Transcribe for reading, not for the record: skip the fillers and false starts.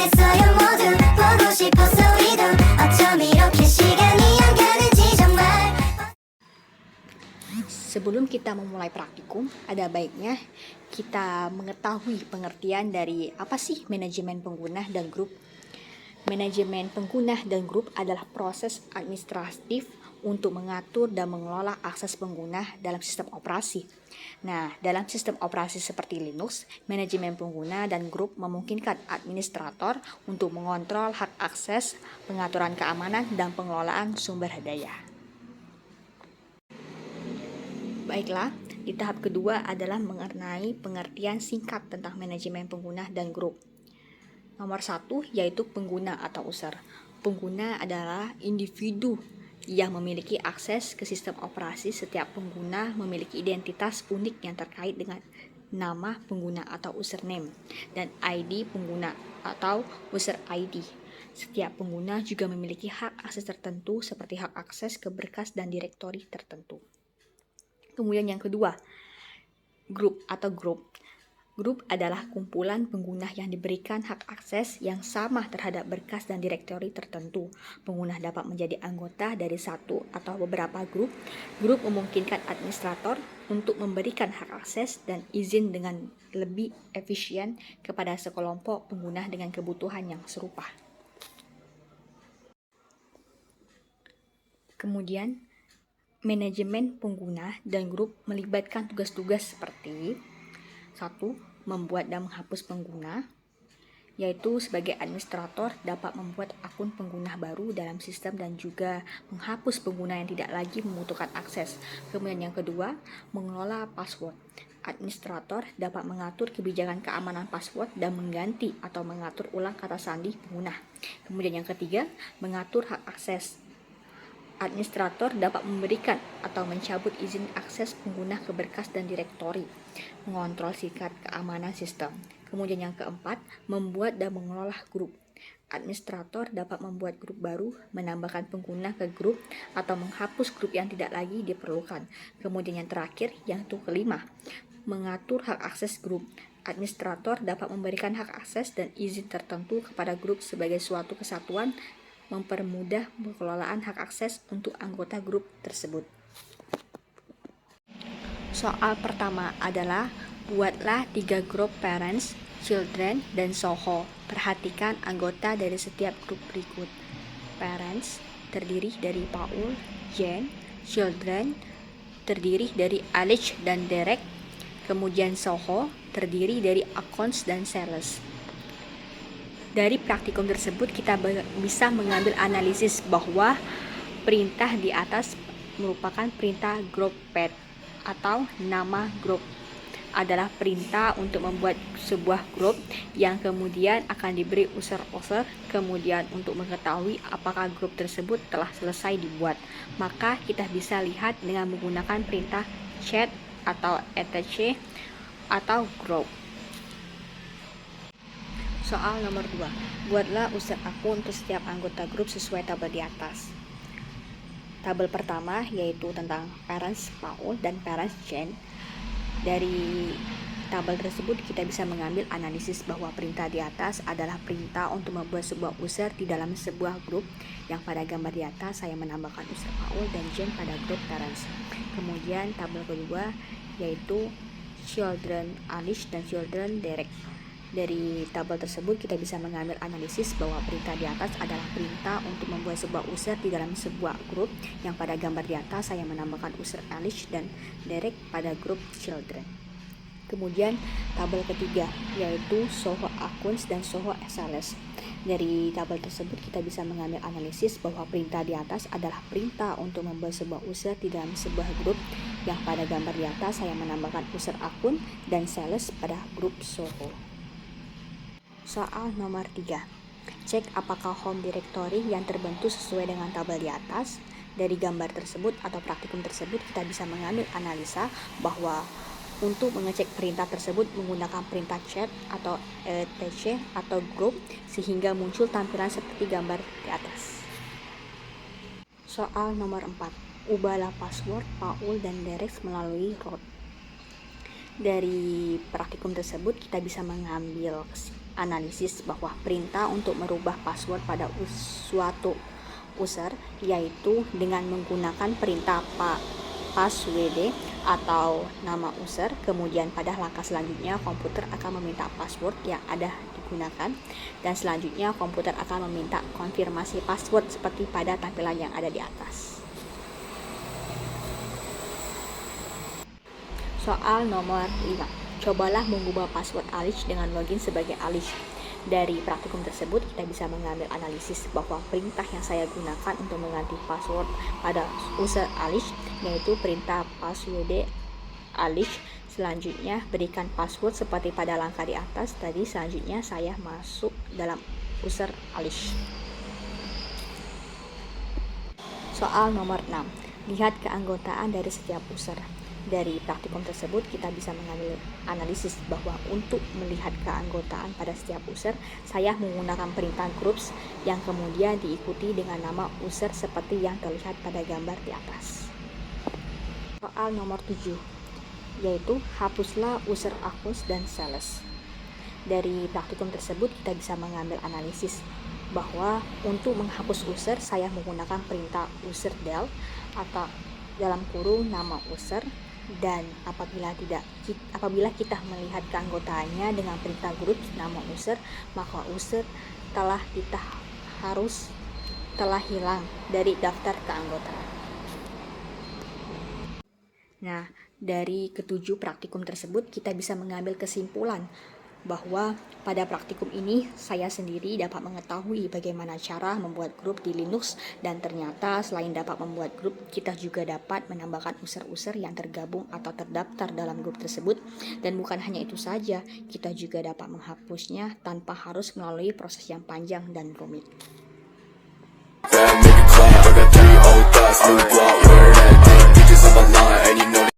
있어요 모두 보고 싶었어 우리도 어쩜 이렇게 시간이 안 가는지 정말. Sebelum kita memulai praktikum, ada baiknya kita mengetahui pengertian dari apa sih manajemen pengguna dan grup. Manajemen pengguna dan grup adalah proses administratif untuk mengatur dan mengelola akses pengguna dalam sistem operasi. Nah, dalam sistem operasi seperti Linux, manajemen pengguna dan grup memungkinkan administrator untuk mengontrol hak akses, pengaturan keamanan, dan pengelolaan sumber daya. Baiklah, di tahap kedua adalah mengenai pengertian singkat tentang manajemen pengguna dan grup. Nomor 1 yaitu pengguna atau user. Pengguna adalah individu yang memiliki akses ke sistem operasi. Setiap pengguna memiliki identitas unik yang terkait dengan nama pengguna atau username dan ID pengguna atau user ID. Setiap pengguna juga memiliki hak akses tertentu seperti hak akses ke berkas dan direktori tertentu. Kemudian yang kedua, grup atau group. Grup adalah kumpulan pengguna yang diberikan hak akses yang sama terhadap berkas dan direktori tertentu. Pengguna dapat menjadi anggota dari satu atau beberapa grup. Grup memungkinkan administrator untuk memberikan hak akses dan izin dengan lebih efisien kepada sekelompok pengguna dengan kebutuhan yang serupa. Kemudian, manajemen pengguna dan grup melibatkan tugas-tugas seperti 1. Membuat dan menghapus pengguna, yaitu sebagai administrator dapat membuat akun pengguna baru dalam sistem dan juga menghapus pengguna yang tidak lagi membutuhkan akses. Kemudian yang kedua, mengelola password. Administrator dapat mengatur kebijakan keamanan password dan mengganti atau mengatur ulang kata sandi pengguna. Kemudian yang ketiga, mengatur hak akses. Administrator dapat memberikan atau mencabut izin akses pengguna ke berkas dan direktori, mengontrol tingkat keamanan sistem. Kemudian yang keempat, membuat dan mengelola grup. Administrator dapat membuat grup baru, menambahkan pengguna ke grup, atau menghapus grup yang tidak lagi diperlukan. Kemudian yang terakhir, yaitu kelima, mengatur hak akses grup. Administrator dapat memberikan hak akses dan izin tertentu kepada grup sebagai suatu kesatuan, mempermudah pengelolaan hak akses untuk anggota grup tersebut. Soal pertama adalah buatlah 3 grup parents, children, dan Soho. Perhatikan anggota dari setiap grup berikut. Parents terdiri dari Paul, Jen. Children terdiri dari Alice dan Derek. Kemudian Soho terdiri dari Accounts dan Sales. Dari praktikum tersebut kita bisa mengambil analisis bahwa perintah di atas merupakan perintah group path atau nama grup adalah perintah untuk membuat sebuah grup yang kemudian akan diberi user-user. Kemudian untuk mengetahui apakah grup tersebut telah selesai dibuat, maka kita bisa lihat dengan menggunakan perintah chat atau etc atau group. Soal nomor 2. Buatlah user akun untuk setiap anggota grup sesuai tabel di atas. Tabel pertama yaitu tentang parents Paul dan parents Jen. Dari tabel tersebut kita bisa mengambil analisis bahwa perintah di atas adalah perintah untuk membuat sebuah user di dalam sebuah grup, yang pada gambar di atas saya menambahkan user Paul dan Jen pada grup parents. Kemudian tabel kedua yaitu children Alice dan children Derek. Dari tabel tersebut kita bisa mengambil analisis bahwa perintah di atas adalah perintah untuk membuat sebuah user di dalam sebuah grup, yang pada gambar di atas saya menambahkan user Alice dan Derek pada grup children. Kemudian tabel ketiga yaitu Soho Accounts dan Soho Sales. Dari tabel tersebut kita bisa mengambil analisis bahwa perintah di atas adalah perintah untuk membuat sebuah user di dalam sebuah grup, yang pada gambar di atas saya menambahkan user akun dan sales pada grup Soho. Soal nomor 3. Cek apakah home directory yang terbentuk sesuai dengan tabel di atas. Dari gambar tersebut atau praktikum tersebut kita bisa mengambil analisa bahwa untuk mengecek perintah tersebut menggunakan perintah chat atau etc atau group sehingga muncul tampilan seperti gambar di atas. Soal nomor 4. Ubahlah password Paul dan Derek melalui root. Dari praktikum tersebut kita bisa mengambil analisis bahwa perintah untuk merubah password pada suatu user yaitu dengan menggunakan perintah passwd atau nama user. Kemudian pada langkah selanjutnya komputer akan meminta password yang ada digunakan, dan selanjutnya komputer akan meminta konfirmasi password seperti pada tampilan yang ada di atas. Soal nomor 5. Cobalah mengubah password Alice dengan login sebagai Alice. Dari praktikum tersebut kita bisa mengambil analisis bahwa perintah yang saya gunakan untuk mengganti password pada user Alice yaitu perintah passwd Alice. Selanjutnya berikan password seperti pada langkah di atas tadi. Selanjutnya saya masuk dalam user Alice. Soal nomor 6. Lihat keanggotaan dari setiap user. Dari praktikum tersebut kita bisa mengambil analisis bahwa untuk melihat keanggotaan pada setiap user, saya menggunakan perintah groups yang kemudian diikuti dengan nama user seperti yang terlihat pada gambar di atas. Soal nomor 7, yaitu hapuslah user accounts dan sales. Dari praktikum tersebut kita bisa mengambil analisis bahwa untuk menghapus user saya menggunakan perintah userdel atau dalam kurung nama user, dan apabila kita melihat keanggotaannya dengan perintah group nama user, maka user telah hilang dari daftar keanggotaan. Nah, dari ketujuh praktikum tersebut kita bisa mengambil kesimpulan bahwa pada praktikum ini saya sendiri dapat mengetahui bagaimana cara membuat grup di Linux, dan ternyata selain dapat membuat grup, kita juga dapat menambahkan user-user yang tergabung atau terdaftar dalam grup tersebut. Dan bukan hanya itu saja, kita juga dapat menghapusnya tanpa harus melalui proses yang panjang dan rumit.